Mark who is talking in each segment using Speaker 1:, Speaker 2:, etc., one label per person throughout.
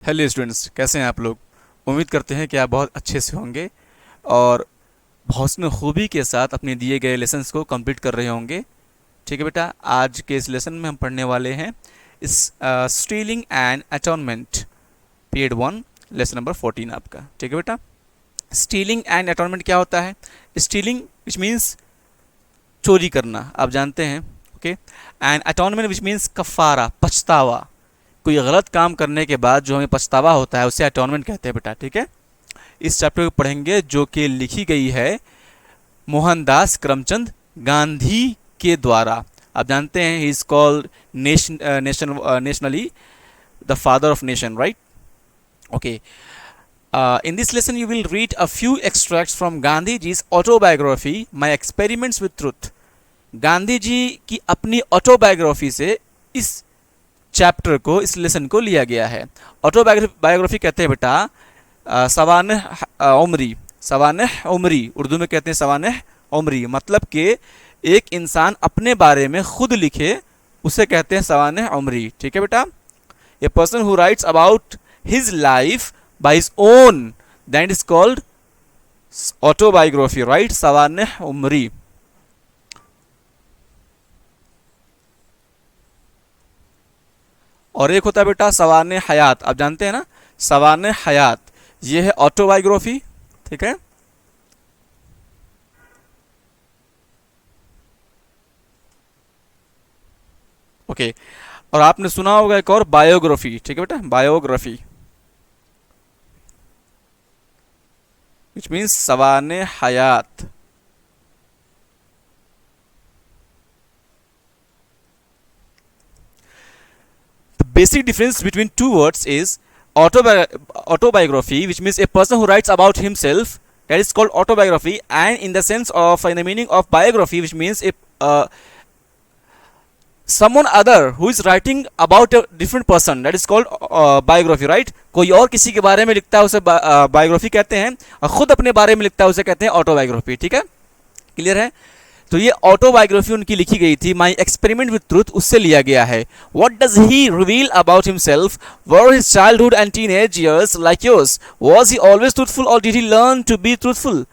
Speaker 1: Hello students, कैसे हैं आप लोग। उम्मीद करते हैं कि आप बहुत अच्छे से होंगे और हौसले खूबी के साथ अपने दिए गए लेसन्स को कंप्लीट कर रहे होंगे। ठीक है बेटा, आज के इस लेसन में हम पढ़ने वाले हैं इस stealing and atonement, period 1, lesson number 14 आपका। ठीक है बेटा, स्टीलिंग एंड अटॉर्नमेंट क्या होता है। स्टीलिंग विच मीन्स चोरी करना, आप जानते हैं। ओके, एंड अटॉर्नमेंट विच मीन्स कफ़ारा, पछतावा। कोई गलत काम करने के बाद जो हमें पछतावा होता है उसे अटॉर्नमेंट कहते हैं बेटा। ठीक है, इस चैप्टर को पढ़ेंगे जो कि लिखी गई है मोहनदास करमचंद गांधी के द्वारा। आप जानते हैं he is called nationally the father of nation, right. Okay, in this lesson you will read a few extracts from Gandhiji's autobiography, My Experiments with Truth। Gandhi ji की अपनी ऑटोबायोग्राफी से इस चैप्टर को, इस लेसन को लिया गया है। ऑटोबायोग्राफी कहते हैं बेटा सवानह उमरी, सवानह उमरी उर्दू में कहते हैं सवानह उमरी, मतलब कि एक इंसान अपने बारे में खुद लिखे उसे कहते हैं सवानह उमरी। ठीक है बेटा, a person who writes about his life by his own, that is called autobiography, right। सवानह उमरी। और एक होता है बेटा सवानह हयात, आप जानते हैं ना, सवानह हयात ये है ऑटोबायोग्राफी। ठीक है, ओके। और आपने सुना होगा एक और बायोग्राफी। ठीक है बेटा, बायोग्राफी which means सवाने हयात। The basic difference between two words is autobiography, which means a person who writes about himself, that is called autobiography, and in the sense of, in the meaning of biography, which means a someone other who is writing about a different person, that is called biography, right। कोई और किसी के बारे में लिखता है उसे biography कहते हैं, और खुद अपने बारे में लिखता है उसे कहते हैं ऑटोबायोग्राफी। ठीक है, क्लियर है। तो ये ऑटोबायोग्राफी उनकी लिखी गई थी, माई एक्सपेरिमेंट विद ट्रूथ, उससे लिया गया है। What does he reveal about himself, were his childhood and teenage years like yours, was he always truthful और did he learn to be truthful.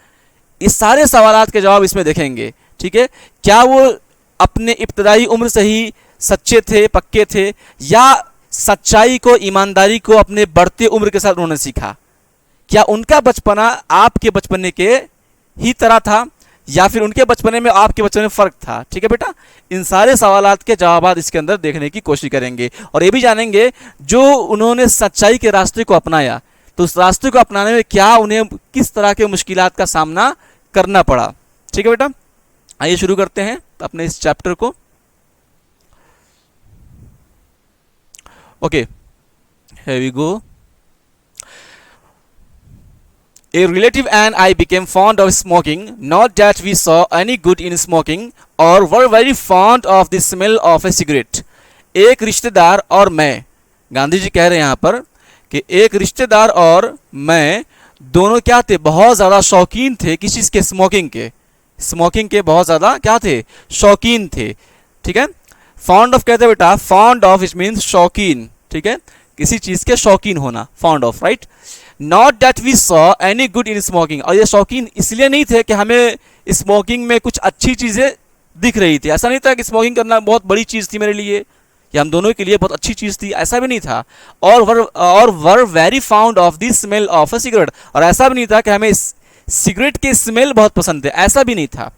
Speaker 1: इस सारे सवालात के जवाब इसमें देखेंगे। ठीक है, क्या वो अपने इब्तदाई उम्र से ही सच्चे थे, पक्के थे, या सच्चाई को, ईमानदारी को अपने बढ़ते उम्र के साथ उन्होंने सीखा। क्या उनका बचपना आपके बचपने के ही तरह था, या फिर उनके बचपने में आपके बचपने में फ़र्क था। ठीक है बेटा, इन सारे सवालात के जवाब इसके अंदर देखने की कोशिश करेंगे, और ये भी जानेंगे जो उन्होंने सच्चाई के रास्ते को अपनाया, तो उस रास्ते को अपनाने में क्या उन्हें किस तरह के मुश्किलात का सामना करना पड़ा। ठीक है बेटा, आइए शुरू करते हैं अपने इस चैप्टर को। Okay, here we go। A relative and I became fond of smoking, not that we saw any good in smoking or were very fond of the smell of a cigarette। एक रिश्तेदार और मैं, गांधी जी कह रहे हैं यहाँ पर कि एक रिश्तेदार और मैं दोनों क्या थे, बहुत ज़्यादा शौकीन थे किस चीज़ के, स्मोकिंग के। स्मोकिंग के बहुत ज़्यादा क्या थे, शौकीन थे। ठीक है, फॉन्ड ऑफ कहते हैं बेटा, फॉन्ड ऑफ इट मीन्स शौकीन। ठीक है, किसी चीज़ के शौकीन होना, fond of, right. Not that we saw any good in smoking, और ये शौकीन इसलिए नहीं थे कि हमें स्मोकिंग में कुछ अच्छी चीज़ें दिख रही थी। ऐसा नहीं था कि स्मोकिंग करना बहुत बड़ी चीज़ थी मेरे लिए, या हम दोनों के लिए बहुत अच्छी चीज़ थी, ऐसा भी नहीं था। और were very found of the smell of a cigarette, और ऐसा भी नहीं था कि हमें सिगरेट के स्मेल बहुत पसंद थे, ऐसा भी नहीं था।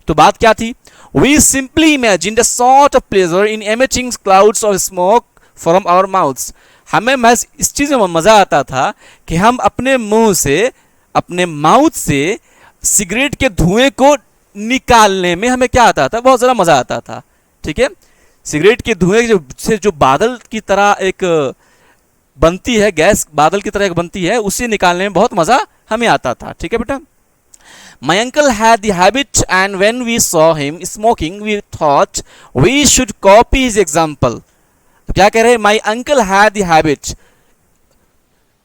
Speaker 1: तो बात क्या थी, we simply imagine the sort of pleasure in emitting clouds of smoke from our mouths. हमें महज इस चीज़ में मज़ा आता था कि हम अपने मुंह से, अपने माउथ से सिगरेट के धुएं को निकालने में हमें क्या आता था, बहुत ज़्यादा मज़ा आता था। ठीक है, सिगरेट के धुएं से जो बादल की तरह एक बनती है, गैस बादल की तरह एक बनती है, उसे निकालने में बहुत मज़ा हमें आता था। ठीक है बेटा, My uncle had the habit, and when we saw him smoking, we thought we should copy his example। क्या कह रहे हैं, My uncle had the habit,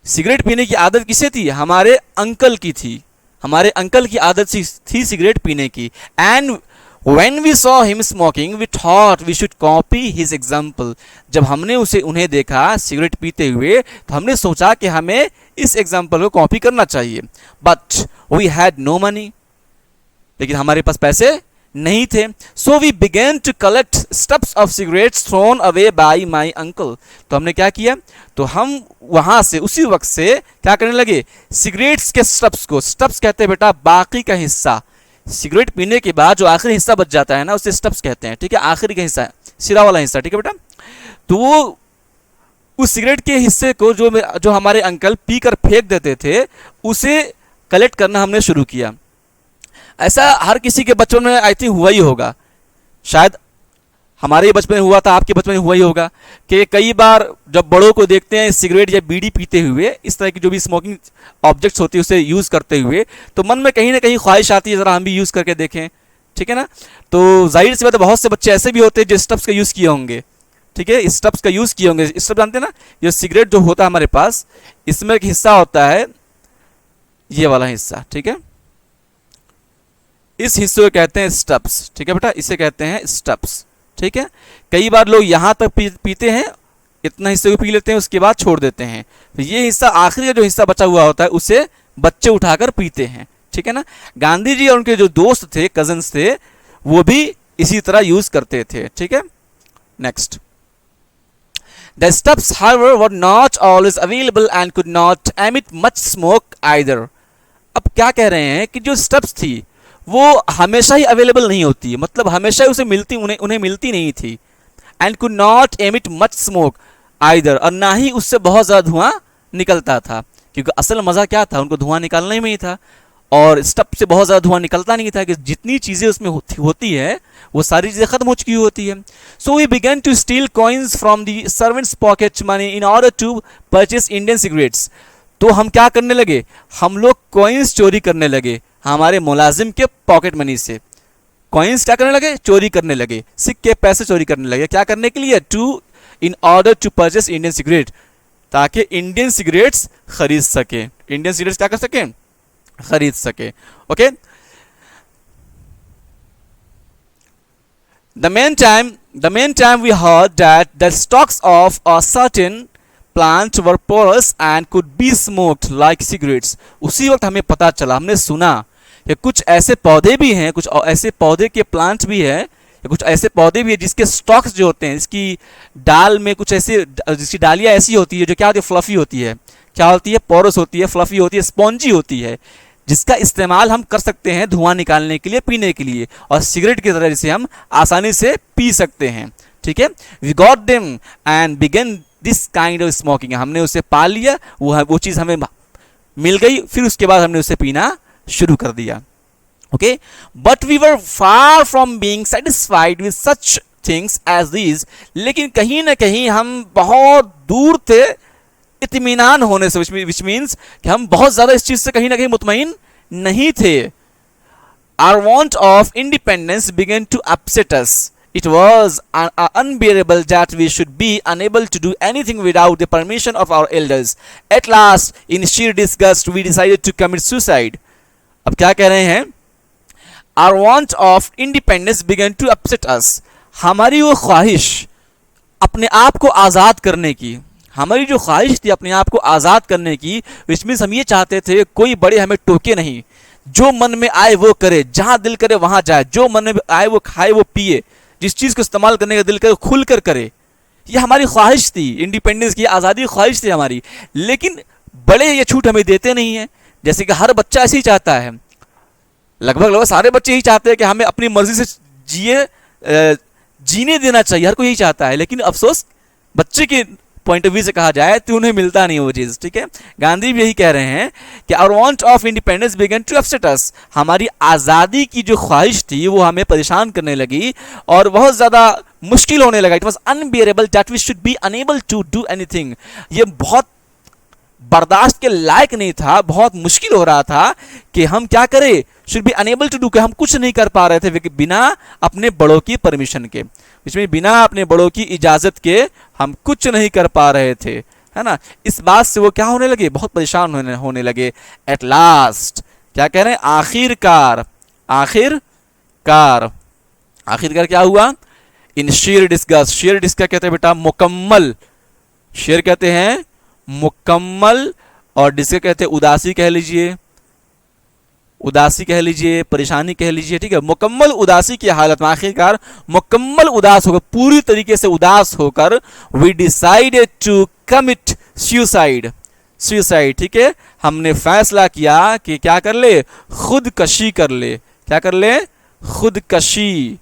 Speaker 1: cigarette पीने की आदत किसे थी, हमारे अंकल की थी, हमारे अंकल की आदत थी सिगरेट पीने की। And When we saw him smoking, we thought we should copy his example. जब हमने उन्हें देखा सिगरेट पीते हुए तो हमने सोचा कि हमें इस एग्जाम्पल को कॉपी करना चाहिए. But we had no money. लेकिन हमारे पास पैसे नहीं थे. So we began to collect stubs of cigarettes thrown away by my uncle. तो हमने क्या किया, तो हम वहां से उसी वक्त से क्या करने लगे, सिगरेट्स के स्टब्स को, स्टब्स कहते हैं बेटा बाकी का हिस्सा, सिगरेट पीने के बाद जो आखिरी हिस्सा बच जाता है ना उसे स्टब्स कहते हैं. ठीक है, आखिरी का हिस्सा, सिरा वाला हिस्सा. ठीक है बेटा, तो वो उस सिगरेट के हिस्से को जो हमारे अंकल पीकर फेंक देते थे उसे कलेक्ट करना हमने शुरू किया. ऐसा हर किसी के बचपन में आई थिंक हुआ ही होगा, शायद हमारे बचपन में हुआ था, आपके बचपन में हुआ ही होगा कि कई बार जब बड़ों को देखते हैं सिगरेट या बीड़ी पीते हुए, इस तरह की जो भी स्मोकिंग ऑब्जेक्ट्स होती है उसे यूज़ करते हुए, तो मन में कहीं ना कहीं ख्वाहिश आती है ज़रा हम भी यूज़ करके देखें. ठीक है ना, तो जाहिर सी बात है बहुत से बच्चे ऐसे भी होते हैं जो स्टब्स का यूज़ किए होंगे. ठीक है, स्टब्स का यूज़ किए होंगे. स्टब्स जानते हैं ना, ये सिगरेट जो होता है हमारे पास, इसमें एक हिस्सा होता है ये वाला हिस्सा. ठीक है, इस हिस्से को कहते हैं स्टब्स. ठीक है बेटा, इसे कहते हैं स्टब्स. ठीक है, कई बार लोग यहाँ तक पीते हैं, इतना हिस्से को पी लेते हैं, उसके बाद छोड़ देते हैं. तो ये हिस्सा आखिरी का जो हिस्सा बचा हुआ होता है उसे बच्चे उठाकर पीते हैं. ठीक है ना, गांधी जी और उनके जो दोस्त थे, कजन्स थे, वो भी इसी तरह यूज करते थे. ठीक है, next. The stubs, however, were not always available and could not emit much smoke either. अब क्या कह रहे हैं कि जो स्टब्स थी वो हमेशा ही अवेलेबल नहीं होती है, मतलब हमेशा ही उन्हें मिलती नहीं थी. And could not emit much smoke either, और ना ही उससे बहुत ज़्यादा धुआं निकलता था, क्योंकि असल मज़ा क्या था, उनको धुआं निकालना ही में ही था, और स्टब से बहुत ज़्यादा धुआं निकलता नहीं था कि जितनी चीज़ें उसमें होती है वो सारी चीज़ें ख़त्म हो चुकी होती है. So we began to steal coins from the servants pocket money in order to purchase Indian cigarettes. तो हम क्या करने लगे, हम लोग कॉइन्स चोरी करने लगे हमारे मुलाजिम के पॉकेट मनी से. कॉइन्स क्या करने लगे, चोरी करने लगे, सिक्के पैसे चोरी करने लगे. क्या करने के लिए, to in order to purchase Indian cigarette, ताकि इंडियन सिगरेट्स खरीद सके. इंडियन सिगरेट्स क्या कर सके, खरीद सके. Okay, the meantime we heard that the stalks of a certain plant were porous and could be smoked like cigarettes. उसी वक्त हमें पता चला, हमने सुना कि कुछ ऐसे पौधे भी हैं, कुछ ऐसे पौधे के प्लांट भी है, कुछ ऐसे पौधे भी है जिसके स्टॉक्स जो होते हैं, इसकी डाल में कुछ ऐसे, जिसकी डालियाँ ऐसी होती है जो क्या होती है, फ्लफी होती है. क्या होती है, पोरस होती है, फ्लफी होती है, स्पॉन्जी होती है, जिसका इस्तेमाल हम कर सकते हैं धुआं निकालने के लिए, पीने के लिए, और सिगरेट की तरह जिसे हम आसानी से पी सकते हैं. ठीक है, we got them and began this kind of smoking. हमने उसे पा लिया, वो चीज़ हमें मिल गई, फिर उसके बाद हमने उसे पीना शुरू कर दिया. Okay, but we were far from being satisfied with such things as these. लेकिन कहीं ना कहीं हम बहुत दूर थे इत्मीनान होने से, विच मीन्स कि हम बहुत ज़्यादा इस चीज़ से कहीं ना कहीं मुतमईन नहीं थे. Our want of independence began to upset us. It was unbearable that we should be unable to do anything without the permission of our elders. At last, in sheer disgust, we decided to commit suicide. अब क्या कह रहे हैं, Our want of independence began to upset us. हमारी वो ख्वाहिश अपने आप को आज़ाद करने की, हमारी जो ख्वाहिश थी अपने आप को आज़ाद करने की, विच मीन्स हम ये चाहते थे कोई बड़े हमें टोके नहीं, जो मन में आए वो करे, जहाँ दिल करे वहाँ जाए, जो मन में आए वो खाए वो पिए, जिस चीज़ को इस्तेमाल करने का दिल करे खुल कर करे. ये हमारी ख्वाहिश थी, इंडिपेंडेंस की आज़ादी ख्वाहिश थी हमारी. लेकिन बड़े ये छूट हमें देते नहीं हैं, जैसे कि हर बच्चा ऐसे ही चाहता है, लगभग सारे बच्चे यही चाहते हैं कि हमें अपनी मर्जी से जीने देना चाहिए, हर कोई यही चाहता है. लेकिन अफसोस बच्चे के पॉइंट ऑफ व्यू से कहा जाए तो उन्हें मिलता नहीं वो चीज़. ठीक है, गांधी भी यही कह रहे हैं कि our want of independence began to upset us. हमारी आज़ादी की जो ख्वाहिश थी वो हमें परेशान करने लगी और बहुत ज़्यादा मुश्किल होने लगा. It was unbearable that we should be unable to do anything. ये बहुत बर्दाश्त के लायक नहीं था, बहुत मुश्किल हो रहा था कि हम क्या करें, should be unable to do, कि हम कुछ नहीं कर पा रहे थे बिना अपने बड़ों की परमिशन के, इसमें बिना अपने बड़ों की इजाज़त के हम कुछ नहीं कर पा रहे थे, है ना. इस बात से वो क्या होने लगे, बहुत परेशान होने लगे. एट लास्ट क्या कह रहे हैं, आखिरकार आखिरकार क्या हुआ? इन शेयर डिस्गस्ट, शेयर डिस्क क्या कहते हैं बेटा? मुकम्मल, शेयर कहते हैं मुकम्मल, और डिस्क कहते हैं उदासी कह लीजिए, उदासी कह लीजिए, परेशानी कह लीजिए, ठीक है। मुकम्मल उदासी की हालत में, आखिरकार मुकम्मल उदास होकर, पूरी तरीके से उदास होकर, we decided to commit suicide, suicide, ठीक है। हमने फैसला किया कि क्या कर ले? खुदकशी कर ले। क्या कर ले? खुदकशी।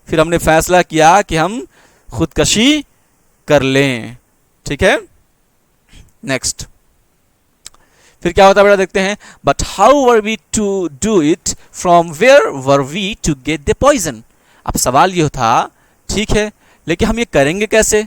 Speaker 1: फिर हमने फैसला किया कि हम खुदकशी कर लें, ठीक है। नेक्स्ट, फिर क्या होता है बेटा? देखते हैं। But how were we to do it, from where were we to get the poison. अब सवाल ये था, ठीक है, लेकिन हम ये करेंगे कैसे?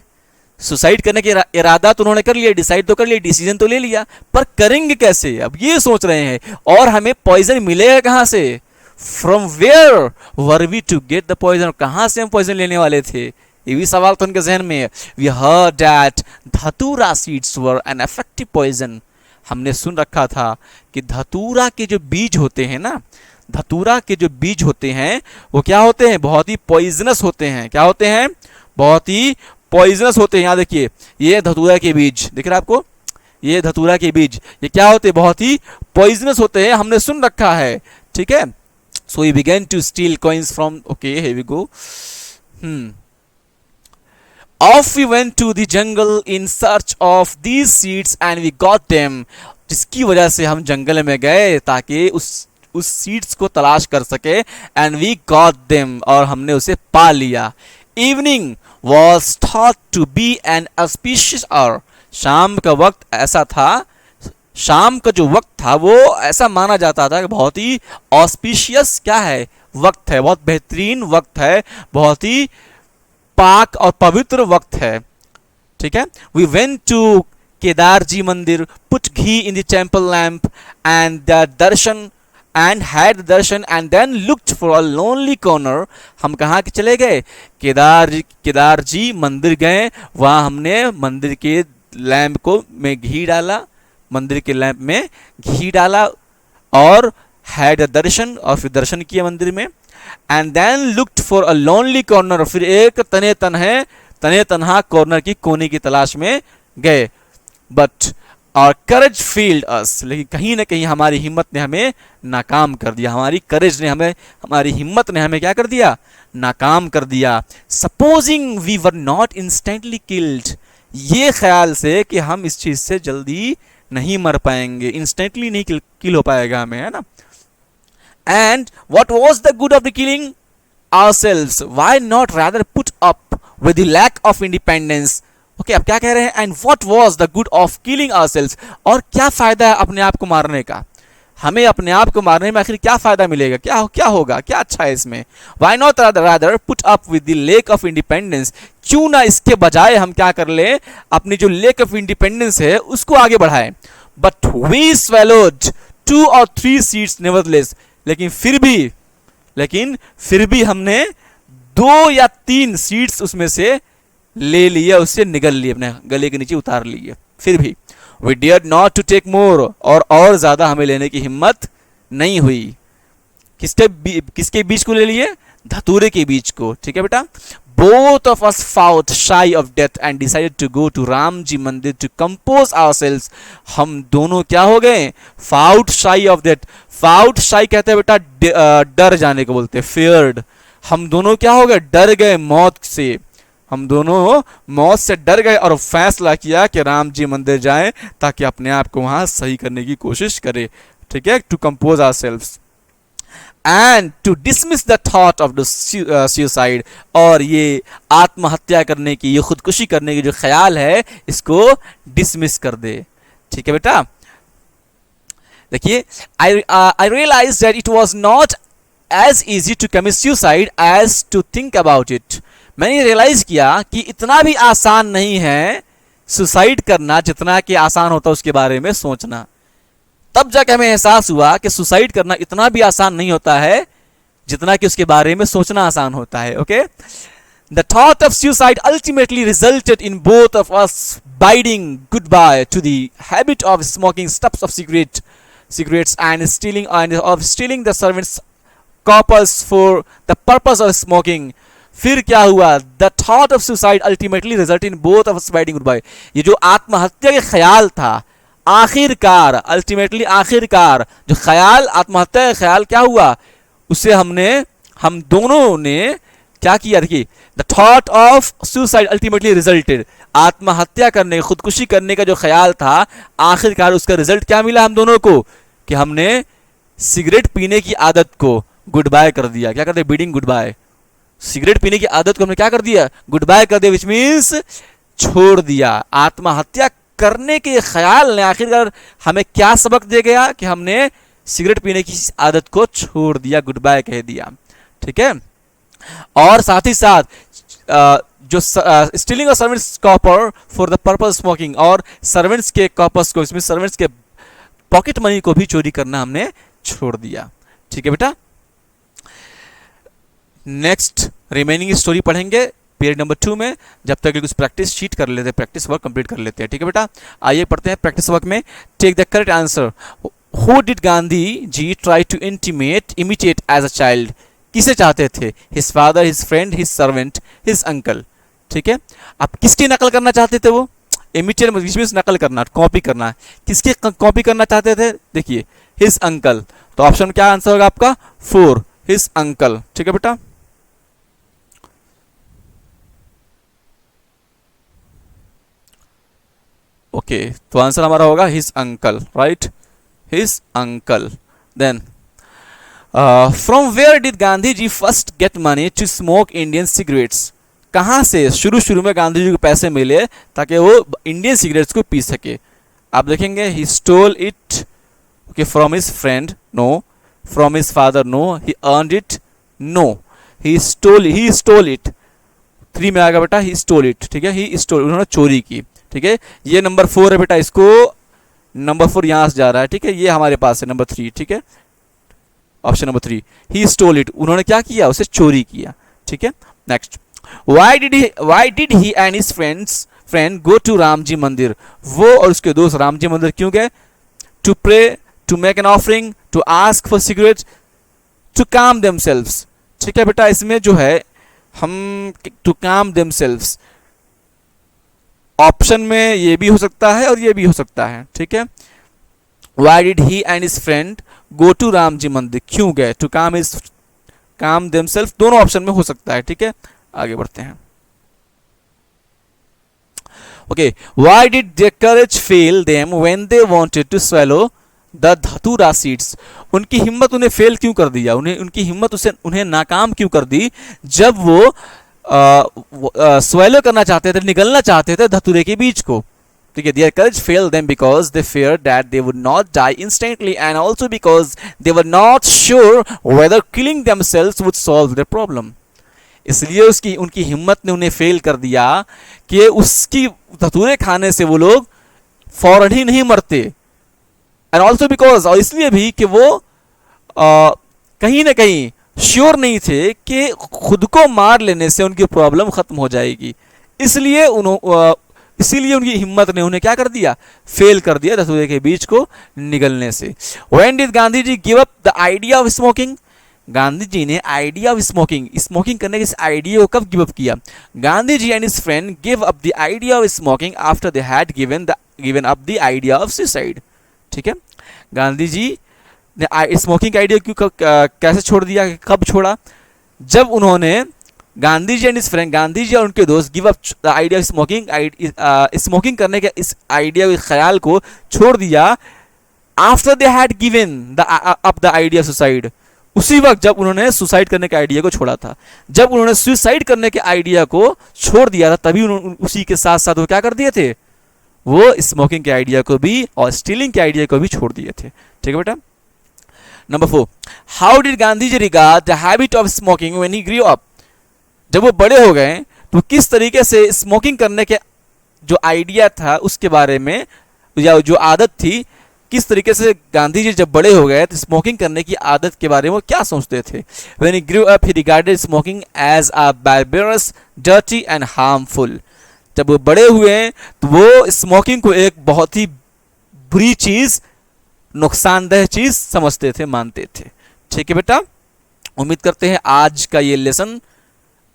Speaker 1: सुसाइड करने का इरादा तो उन्होंने कर लिया, डिसाइड तो कर लिया, डिसीजन तो ले लिया, पर करेंगे कैसे? अब ये सोच रहे हैं। और हमें पॉइजन मिलेगा कहां से? From where were we to get the poison, कहां से हम पॉइजन लेने वाले थे? ये भी सवाल तो उनके जहन में है। We heard that dhatura seeds were an effective poison. हमने सुन रखा था कि धतूरा के जो बीज होते हैं ना, धतूरा के जो बीज होते हैं वो क्या होते हैं? बहुत ही पॉइजनस होते हैं। क्या होते हैं? बहुत ही पॉइजनस होते हैं। यहाँ देखिए, ये धतूरा के बीज दिख रहा है आपको, ये धतूरा के बीज, ये क्या होते हैं? बहुत ही पॉइजनस होते हैं, हमने सुन रखा है, ठीक है। So we began to steal coins from, okay here we go. Off we went to the jungle in search of these seeds and we got them. जिसकी वजह से हम जंगल में गए ताकि उस सीड्स को तलाश कर सके, and we got them, और हमने उसे पा लिया। Evening was thought to be an auspicious hour. शाम का वक्त ऐसा था, शाम का जो वक्त था वो ऐसा माना जाता था कि बहुत ही ऑस्पिशियस क्या है? वक्त है, बहुत बेहतरीन वक्त है, बहुत ही पाक और पवित्र वक्त है, ठीक है। We went to Kedar ji mandir, put ghee in the temple lamp and the darshan and had darshan and then looked for a lonely corner. हम कहाँ के चले गए? केदार जी मंदिर गए, वहाँ हमने मंदिर के लैम्प को में घी डाला, मंदिर के लैम्प में घी डाला, और हैड दर्शन, और फिर दर्शन किया मंदिर में, and then looked for a lonely corner, फिर एक तने तनहा कॉर्नर की कोने की तलाश में गए। बट और करेज फील्ड अस, लेकिन कहीं ना कहीं हमारी हिम्मत ने हमें नाकाम कर दिया, हमारी हिम्मत ने हमें क्या कर दिया? नाकाम कर दिया। Supposing we were not instantly killed, ये ख्याल से कि हम इस चीज से जल्दी नहीं मर पाएंगे, इंस्टेंटली नहीं किल हो पाएगा हमें, है ना। And what was the good of the killing ourselves? Why not rather put up with the lack of independence? Okay, अब क्या कह रहे हैं? And what was the good of killing ourselves? और क्या फायदा है अपने आप को मारने का? हमें अपने आप को मारने में आखिर क्या फायदा मिलेगा? क्या होगा? क्या अच्छा है इसमें? Why not rather put up with the lack of independence? क्यों ना इसके बजाय हम क्या कर ले? अपनी जो lack of independence है उसको आगे बढ़ाएं। But we swallowed 2 or 3 seeds nevertheless. लेकिन फिर भी हमने 2 या 3 सीड्स उसमें से ले लिया, उससे निगल लिए, अपने गले के नीचे उतार लिए। फिर भी we dared not to take more, और ज्यादा हमें लेने की हिम्मत नहीं हुई। किसके बीज को ले लिए? धतूरे के बीज को, ठीक है बेटा। Both of us fought shy of death and decided to go to Ramji मंदिर to compose ourselves. हम दोनों क्या हो गए? Fought shy of death. Fought shy कहते हैं बेटा डर जाने को बोलते हैं, feared. हम दोनों क्या हो गए? डर गए मौत से। हम दोनों मौत से डर गए और फैसला किया कि राम जी मंदिर जाएं ताकि अपने आप को वहां सही करने की कोशिश करें, ठीक है। To compose ourselves and to dismiss the thought of the suicide, और ये आत्महत्या करने की, ये खुदकुशी करने की जो ख्याल है इसको डिसमिस कर दे, ठीक है बेटा। देखिए, I realize that it was not as easy to commit suicide as to think about it. मैंने रियलाइज किया कि इतना भी आसान नहीं है सुसाइड करना जितना कि आसान होता उसके बारे में सोचना। तब जाकर हमें एहसास हुआ कि सुसाइड करना इतना भी आसान नहीं होता है जितना कि उसके बारे में सोचना आसान होता है, okay. The thought of suicide ultimately resulted in both of us bidding goodbye to the habit of smoking stubs of cigarettes and stealing the servants' coppers for the purpose of smoking. फिर क्या हुआ? The thought of suicide ultimately result in both of us bidding goodbye. ये जो आत्महत्या के ख्याल था, आखिरकार अल्टीमेटली आखिरकार जो ख्याल, आत्महत्या का ख्याल क्या हुआ, उसे हम दोनों ने क्या किया? देखिए, the thought of suicide ultimately resulted, आत्महत्या करने, खुदकुशी करने का जो ख्याल था, आखिरकार उसका रिजल्ट क्या मिला हम दोनों को? कि हमने सिगरेट पीने की आदत को गुड बाय कर दिया। क्या करते? Beading good bye. सिगरेट पीने की आदत को हमने क्या कर दिया? गुड बाय कर दिया, विच मीन्स छोड़ दिया। आत्महत्या करने के ख्याल ने आखिरकार हमें क्या सबक दे गया? कि हमने सिगरेट पीने की आदत को छोड़ दिया, गुड बाय कह दिया। ठीक है। और साथ ही साथ जो stealing of servants copper for the purpose smoking, और सर्वेंट्स के कॉपर्स को, इसमें सर्वेंट्स के पॉकेट मनी को भी चोरी करना हमने छोड़ दिया। ठीक है बेटा। नेक्स्ट रिमेनिंग स्टोरी पढ़ेंगे पीरियड नंबर 2 में। जब तक कुछ प्रैक्टिस शीट कर लेते हैं, प्रैक्टिस वर्क कंप्लीट कर लेते हैं। ठीक है बेटा। आइए पढ़ते हैं प्रैक्टिस वर्क में। Take the correct answer. Who did Gandhi ji try to imitate as a child? किसे चाहते थे? His father, his friend, his servant, his uncle. ठीक है। अब किसकी नकल करना चाहते थे वो? इमिटेट मींस नकल करना, कॉपी करना। किसकी कॉपी करना चाहते थे? देखिए, हिज अंकल। तो ऑप्शन क्या आंसर होगा आपका? 4, हिज अंकल। ठीक है बेटा। ओके, तो आंसर हमारा होगा his uncle, right, his uncle. Then from where did Gandhi ji first get money to smoke Indian cigarettes? कहाँ से शुरू में गांधी जी को पैसे मिले ताकि वो इंडियन सिगरेट्स को पी सके? आप देखेंगे, he stole it, okay, from his friend, no, from his father, no, he earned it, no, he stole it. 3 में आएगा बेटा, ही स्टोल इट। ठीक है, ही स्टोल, उन्होंने चोरी की। ठीक है, ये नंबर 4 है बेटा, इसको नंबर 4 यहां से जा रहा है। ठीक है, ये हमारे पास है नंबर 3। ठीक है, option number 3, he stole it, उन्होंने क्या किया? उसे चोरी किया। ठीक है। Next, why did he and his friend go to Ram ji मंदिर? वो और उसके दोस्त राम जी मंदिर क्यों गए? To pray, to make an offering, to ask for cigarette, to calm themselves. ठीक है बेटा, इसमें जो है हम टू काम देमसेल्व्स, ऑप्शन में ये भी हो सकता है और ये भी हो सकता है। ठीक है। Why did he and his friend go to Ram ji मंदिर? क्यों गए? टू काम देमसेल्फ, दोनों ऑप्शन में हो सकता है। ठीक है, आगे बढ़ते हैं। Okay, why did their courage fail them when they wanted to swallow the dhatura seeds? उनकी हिम्मत उन्हें फेल क्यों कर दिया? उनकी हिम्मत उन्हें नाकाम क्यों कर दी जब वो स्वेलो करना चाहते थे, निगलना चाहते थे धतूरे के बीज को? ठीक है, there courage fail them because they feared that they would not die instantly and also because they were not sure whether killing themselves would solve their problem. इसलिए उनकी हिम्मत ने उन्हें फेल कर दिया कि उसकी धतूरे खाने से वो लोग फौरन ही नहीं मरते। एंड ऑल्सो बिकॉज, और इसलिए भी कि वो कहीं ना कहीं श्योर नहीं थे कि खुद को मार लेने से उनकी प्रॉब्लम खत्म हो जाएगी। इसीलिए उनकी हिम्मत ने उन्हें क्या कर दिया? फेल कर दिया धतूरे के बीज को निगलने से। When did Gandhi ji give up the idea of smoking? Gandhi ji ने आइडिया ऑफ स्मोकिंग करने के इस आइडिया को कब गिव अप किया? Gandhi ji and his friend give up the idea of smoking after they had given up the idea of suicide. ठीक है, गांधी जी ने स्मोकिंग का आइडिया क्यों कैसे छोड़ दिया, कब छोड़ा? जब उन्होंने Gandhi ji and his friend, Gandhi ji और उनके दोस्त give up the idea of smoking करने के इस आइडिया के ख्याल को छोड़ दिया after they had given up the idea of suicide. उसी वक्त जब उन्होंने सुसाइड करने के आइडिया को छोड़ा था, जब उन्होंने सुसाइड करने के आइडिया को छोड़ दिया था, तभी उसी के साथ साथ वो क्या कर दिए थे? वो स्मोकिंग के आइडिया को भी और स्टीलिंग के आइडिया को भी छोड़ दिए थे। ठीक है बेटा। Number 4, how did Gandhi ji regard the habit of smoking when he grew up? जब वो बड़े हो गए तो किस तरीके से स्मोकिंग करने के जो आइडिया था उसके बारे में, या जो आदत थी, किस तरीके से गांधी जी जब बड़े हो गए तो स्मोकिंग करने की आदत के बारे में वो क्या सोचते थे? When he grew up, he regarded smoking as a barbarous, dirty and harmful. जब वो बड़े हुए तो वो स्मोकिंग को एक बहुत ही बुरी चीज, नुकसानदेह चीज समझते थे, मानते थे। ठीक है बेटा। उम्मीद करते हैं आज का ये लेसन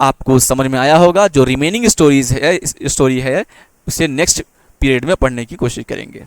Speaker 1: आपको समझ में आया होगा। जो रिमेनिंग स्टोरी है उसे नेक्स्ट पीरियड में पढ़ने की कोशिश करेंगे।